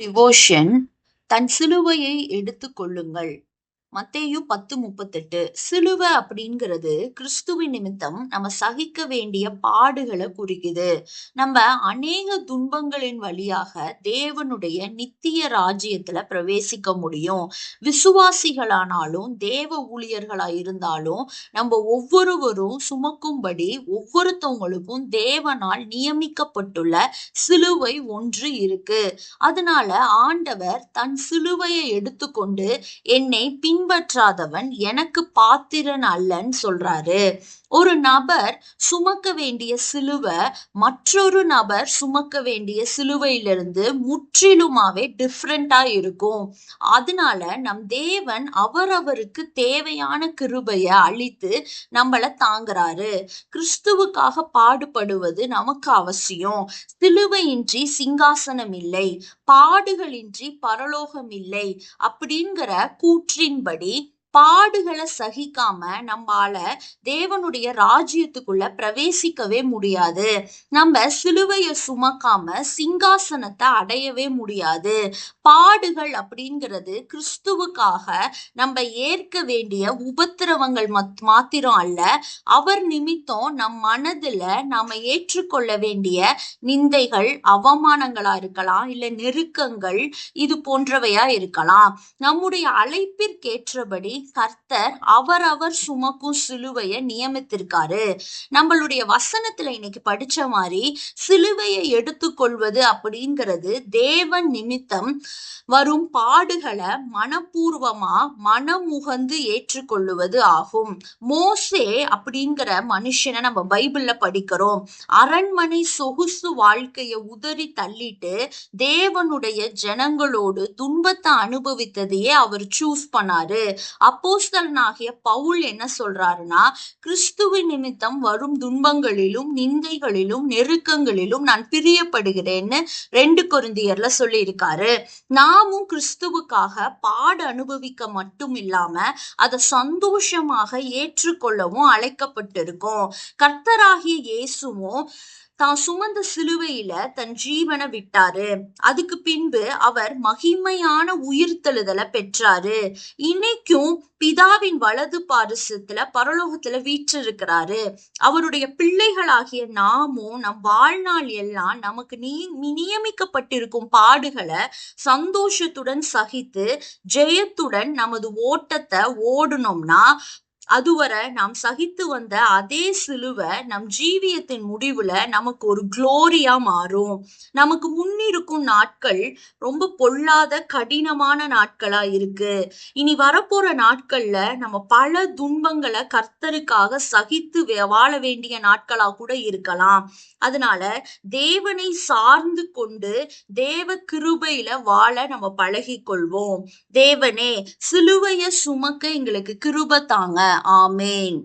Devotion தன் சிலுவையை எடுத்துக் கொள்ளுங்கள். மத்தேயு 10:38. சிலுவை அப்படிங்கிறது கிறிஸ்துவின் நிமித்தம் நம்ம சகிக்க வேண்டிய பாடுகளை குறிக்குது. நம்ம அநேக துன்பங்களின் வழியாக தேவனுடைய நித்திய ராஜ்யத்துல பிரவேசிக்க முடியும். விசுவாசிகளானாலும் தேவ ஊழியர்களா இருந்தாலும் நம்ம ஒவ்வொருவரும் சுமக்கும்படி ஒவ்வொருத்தவங்களுக்கும் தேவனால் நியமிக்கப்பட்டுள்ள சிலுவை ஒன்று இருக்கு. அதனால ஆண்டவர் தன் சிலுவையை எடுத்துக்கொண்டு என்னை பின்பற்றாதவன் எனக்கு பாத்திரன் அல்லன்னு சொல்றாரு. ஒரு நபர் சுமக்க வேண்டிய சிலுவை மற்றொரு நபர் சுமக்க வேண்டிய சிலுவையிலிருந்து முற்றிலுமாவே டிஃப்ரெண்டா இருக்கும். அதனால நம் தேவன் அவரவருக்கு தேவையான கிருபைய அளித்து நம்மள தாங்குறாரு. கிறிஸ்துவுக்காக பாடுபடுவது நமக்கு அவசியம். சிலுவையின்றி சிங்காசனம் இல்லை, பாடுகளின்றி பரலோகம் இல்லை அப்படிங்கிற கூற்றின்படி பாடுகளை சகிக்காம நம்மால தேவனுடைய ராஜ்யத்துக்குள்ள பிரவேசிக்கவே முடியாது. நம்ம சிலுவையை சுமக்காம சிங்காசனத்தை அடையவே முடியாது. பாடுகள் அப்படிங்கிறது கிறிஸ்துவுக்காக நம்ம ஏற்க வேண்டிய உபத்திரவங்கள் மாத்திரம் அல்ல, அவர் நிமித்தம் நம் மனதுல நாம ஏற்றுக்கொள்ள வேண்டிய நிந்தைகள், அவமானங்களா இருக்கலாம், இல்ல நெருக்கங்கள், இது போன்றவையா இருக்கலாம். நம்முடைய அழைப்பிற்கேற்றபடி கர்த்தர் அவரவர் சுமக்கும் சிலுவையை நியமித்திருக்காரு. நம்மளுடைய வசனத்துல இன்னைக்கு படிச்ச மாதிரி சிலுவையை எடுத்துக்கொள்வது அப்படிங்கிறது தேவன் நிமித்தம் வரும் பாடுகளை மனப்பூர்வமா மனமுகந்து ஏற்றுக்கொள்ளுவது ஆகும். மோசே அப்படிங்கிற மனுஷனை நம்ம பைபிள்ல படிக்கிறோம். அரண்மனை சொகுசு வாழ்க்கைய உதறி தள்ளிட்டு தேவனுடைய ஜனங்களோடு துன்பத்தை அனுபவித்ததையே அவர் சூஸ் பண்ணாரு. அப்போஸ்தலனாகிய பவுல் என்ன சொல்றாருன்னா, கிறிஸ்துவின் நிமித்தம் வரும் துன்பங்களிலும் நிந்தைகளிலும் நெருக்கங்களிலும் நான் பிரியப்படுகிறேன்னு 2 கொரிந்தியர்ல சொல்லியிருக்காரு. நாமும் கிறிஸ்துவுக்காக பாடு அனுபவிக்க மட்டும் இல்லாம அதை சந்தோஷமாக ஏற்றுக்கொள்ளவும் அழைக்கப்பட்டிருக்கோம். கர்த்தராகிய இயேசுவும் தான் சுமந்த சிலுவையில தன் ஜீவனை விட்டாரு. அதுக்கு பின்பு அவர் மகிமையான உயிர்த்தெழுதலை பெற்றாரு. இன்னைக்கும் பிதாவின் வலது பாரிசத்துல பரலோகத்துல வீற்றிருக்கிறாரு. அவருடைய பிள்ளைகளாகிய நாமும் நம் வாழ்நாள் எல்லாம் நமக்கு நியமிக்கப்பட்டிருக்கும் பாடுகளை சந்தோஷத்துடன் சகித்து ஜெயத்துடன் நமது ஓட்டத்தை ஓடணும்னா அதுவரை நாம் சகித்து வந்த அதே சிலுவை நம் ஜீவியத்தின் முடிவுல நமக்கு ஒரு குளோரியா மாறும். நமக்கு முன்னிருக்கும் நாட்கள் ரொம்ப பொல்லாத கடினமான நாட்களா இருக்கு. இனி வரப்போற நாட்கள்ல நம்ம பல துன்பங்களை கர்த்தருக்காக சகித்து வாழ வேண்டிய நாட்களா கூட இருக்கலாம். அதனால தேவனை சார்ந்து கொண்டு தேவ கிருபையில வாழ நம்ம பழகி கொள்வோம். தேவனே சிலுவைய சுமக்க எங்களுக்கு கிருபை தாங்க. ஆமேன்.